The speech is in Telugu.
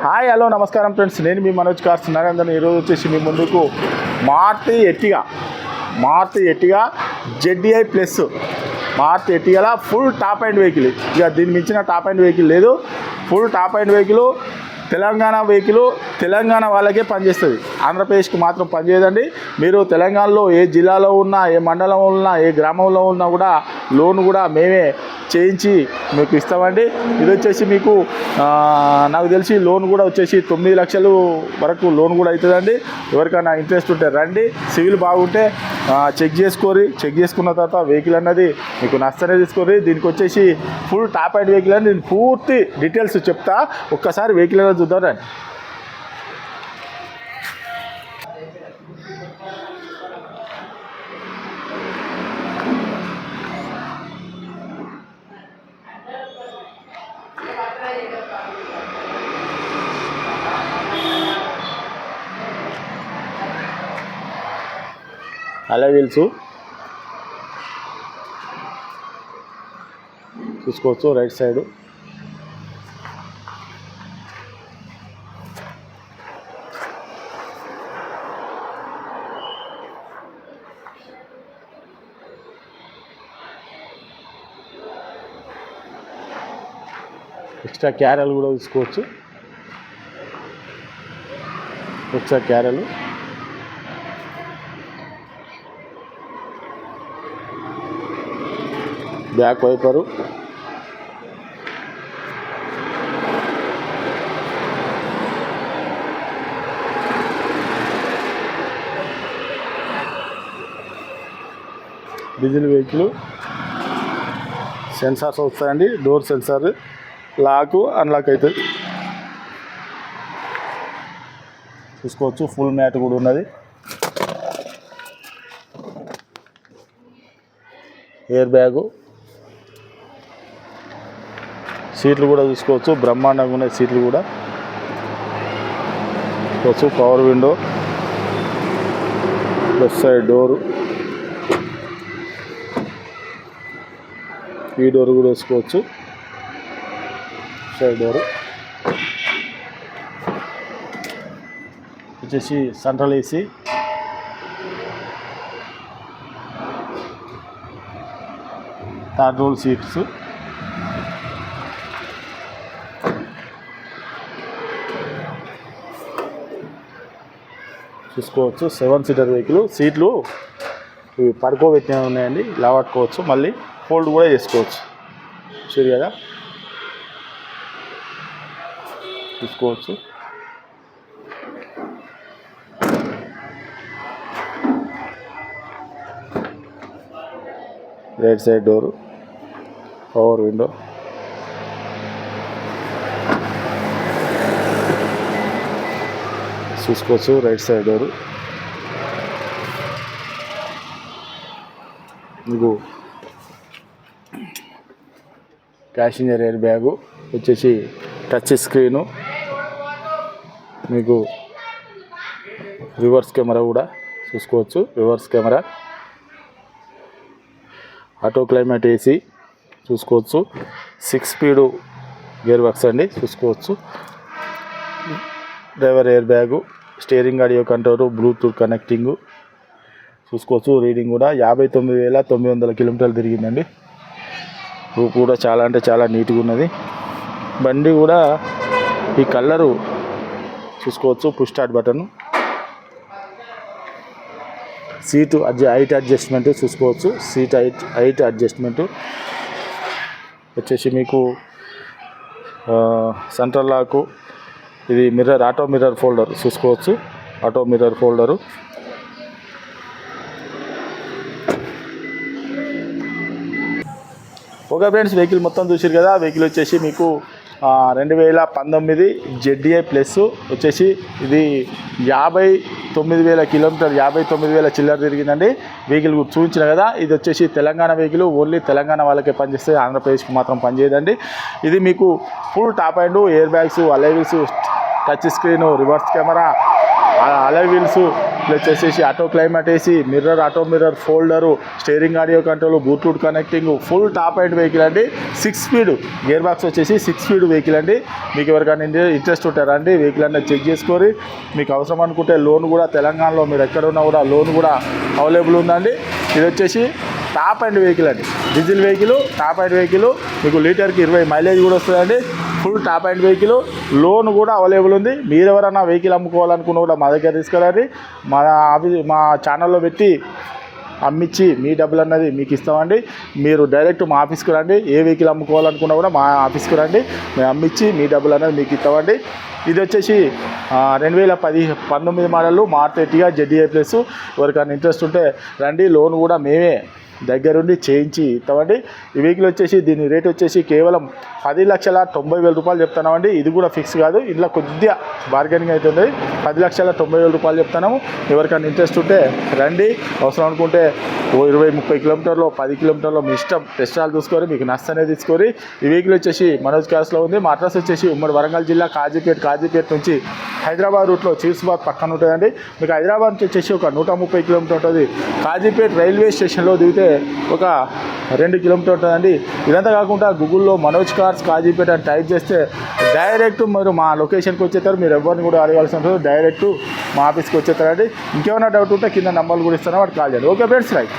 హాయ్ హలో నమస్కారం ఫ్రెండ్స్, నేను మీ మనోజ్ కార్స్ నరేందర్. ఈరోజు వచ్చేసి మీ ముందుకు Maruti Ertiga ZDI plus Maruti ఎర్టిగాలో ఫుల్ టాప్ అండ్ వెహికల్. ఇక దీన్ని మించిన టాప్ అండ్ వెహికల్ లేదు. Full top end vehicle, Telangana vehicle, Telangana వాళ్ళకే పనిచేస్తుంది, ఆంధ్రప్రదేశ్కి మాత్రం పనిచేయదండి. మీరు తెలంగాణలో ఏ జిల్లాలో ఉన్నా, ఏ మండలంలో ఉన్నా, ఏ గ్రామంలో ఉన్నా కూడా లోన్ కూడా మేమే చేయించి మీకు ఇస్తామండి. ఇది వచ్చేసి మీకు నాకు తెలిసి లోన్ కూడా వచ్చేసి 9 లక్షలు వరకు లోన్ కూడా అవుతుందండి. ఎవరికైనా ఇంట్రెస్ట్ ఉంటే రండి, సివిల్ బాగుంటే చెక్ చేసుకున్న తర్వాత వెహికల్ అన్నది మీకు నష్టనే తీసుకోరి. దీనికి వచ్చేసి ఫుల్ టాప్ అండ్ వెహికల్ అని నేను పూర్తి డీటెయిల్స్ చెప్తా. ఒక్కసారి వెహికల్ అనేది చూద్దాం రండి. అలా వీల్స్ చూసుకోవచ్చు, రైట్ సైడ్ ఎక్స్ట్రా క్యారెల్ కూడా తీసుకోవచ్చు. Extra Carol, back viper, diesel vehicle, sensors వస్తాయండి. డోర్ సెన్సార్, లాక్ అన్లాక్ అవుతుంది చూసుకోవచ్చు. ఫుల్ మ్యాట్ కూడా ఉన్నది. ఎయిర్ బ్యాగు, సీట్లు కూడా చూసుకోవచ్చు, బ్రహ్మాండంగా ఉన్నాయి సీట్లు కూడా చూసుకోవచ్చు. Power window, left side door, ఈ డోర్ కూడా వేసుకోవచ్చు. సైడ్ డోరు వచ్చేసి central AC, third row seats, చూసుకోవచ్చు. 7 సీటర్ వెహికల్. సీట్లు ఇవి పడుకోబెట్టినవి ఉన్నాయండి, ఇలా పట్టుకోవచ్చు, మళ్ళీ ఫోల్డ్ కూడా చేసుకోవచ్చు. సరే కదా, చూసుకోవచ్చు. Right side door, power window, చూసుకోవచ్చు. రైట్ సైడ్ డోరు, మీకు ప్యాసింజర్ ఎయిర్ బ్యాగు వచ్చేసి టచ్ స్క్రీను, మీకు రివర్స్ కెమెరా కూడా చూసుకోవచ్చు. Reverse camera, auto climate AC చూసుకోవచ్చు. 6 స్పీడ్ గేర్ బాక్స్ అండి చూసుకోవచ్చు. Driver air bag, steering audio control, Bluetooth connecting చూసుకోవచ్చు. రీడింగ్ కూడా 59,900 కిలోమీటర్లు తిరిగిందండి. రూప్ కూడా చాలా అంటే చాలా నీట్గా ఉన్నది. బండి కూడా ఈ కలరు చూసుకోవచ్చు. Push start button, seat height adjustment చూసుకోవచ్చు. సీట్ హైట్ అడ్జస్ట్మెంట్ వచ్చేసి మీకు సెంట్రల్ లాకు, ఇది మిర్రర్, ఆటో మిర్రర్ ఫోల్డర్ చూసుకోవచ్చు. Auto mirror folder, okay friends, vehicle మొత్తం చూసారు కదా. వెహికల్ వచ్చేసి మీకు 2019 ZDI ప్లస్ వచ్చేసి ఇది 59,000 కిలోమీటర్, 59,000 చిల్లర తిరిగిందండి. వెహికల్ చూపించిన కదా, ఇది వచ్చేసి తెలంగాణ వెహికల్. ఓన్లీ తెలంగాణ వాళ్ళకే పనిచేస్తుంది, ఆంధ్రప్రదేశ్కి మాత్రం పనిచేయదండి. ఇది మీకు full top end air bags, alloy wheels, touch screen, reverse camera, alloy wheels plus వచ్చేసి auto climate AC, mirror, auto mirror, folder, steering audio control, Bluetooth connecting, full top end vehicle అండి. 6 స్పీడ్ గేర్ బాక్స్ వచ్చేసి 6 స్పీడ్ వెహికల్ అండి. మీకు ఎవరికైనా ఇంట్రెస్ట్ ఉంటారా అండి వెహికల్ అనేది చెక్ చేసుకొని మీకు అవసరం అనుకుంటే లోన్ కూడా తెలంగాణలో మీరు ఎక్కడ ఉన్నా కూడా లోన్ కూడా అవైలబుల్ ఉందండి. ఇది వచ్చేసి టాప్ అండ్ వెహికల్ అండి, diesel vehicle, top end vehicle, మీకు లీటర్కి 20 మైలేజ్ కూడా వస్తుందండి. Full top end vehicle, loan కూడా అవైలబుల్ ఉంది. మీరు ఎవరైనా వెహికల్ అమ్ముకోవాలనుకున్నా కూడా మా దగ్గర తీసుకురండి. మా ఛానల్లో పెట్టి అమ్మించి మీ డబ్బులు అన్నది మీకు ఇస్తామండి. మీరు డైరెక్ట్ మా ఆఫీస్కి రండి. ఏ వెహికల్ అమ్ముకోవాలనుకున్నా కూడా మా ఆఫీస్కి రండి, మేము అమ్మించి మీ డబ్బులు అన్నది మీకు ఇస్తామండి. ఇది వచ్చేసి 2019 model Maruti Ertiga ZDI plus. ఎవరికైనా ఇంట్రెస్ట్ ఉంటే రండి, లోన్ కూడా మేమే దగ్గరుండి చేయించి ఇస్తామండి. ఈ వెహికల్ వచ్చేసి దీని రేట్ వచ్చేసి కేవలం 10,90,000 రూపాయలు చెప్తున్నామండి. ఇది కూడా ఫిక్స్ కాదు, ఇంట్లో కొద్దిగా బార్గెనింగ్ అవుతుంది. 10,90,000 రూపాయలు చెప్తున్నాము. ఎవరికైనా ఇంట్రెస్ట్ ఉంటే రండి. అవసరం అనుకుంటే 20-30 కిలోమీటర్లో 10 కిలోమీటర్లో మీ ఇష్టం టెస్ట్ డ్రైవ్ చూసుకొని మీకు నచ్చనే తీసుకొని. ఈ వెహికల్ వచ్చేసి మనోజ్ కార్స్లో ఉంది. మా అడ్రస్ వచ్చేసి ఉమ్మడి వరంగల్ జిల్లా కాజీపేట నుంచి హైదరాబాద్ రూట్లో చీర్స్బాద్ పక్కన ఉంటుందండి. మీకు హైదరాబాద్ నుంచి వచ్చేసి ఒక 130 కిలోమీటర్ ఉంటుంది. కాజీపేట రైల్వే స్టేషన్లో దిగితే ఒక 2 కిలోమీటర్ ఉంటుందండి. ఇదంతా కాకుండా గూగుల్లో మనోజ్ కార్స్ కాజీపేట అని టైప్ చేస్తే డైరెక్ట్ మీరు మా లొకేషన్కి వచ్చేస్తారు. మీరు ఎవరిని కూడా అడగాల్సి ఉంటుంది, డైరెక్ట్ మా ఆఫీస్కి వచ్చేస్తారండి. ఇంకేమైనా డౌట్ ఉంటే కింద నంబర్లు కూడా ఇస్తాను, వాటి కాల్ చేయండి. Okay friends, right.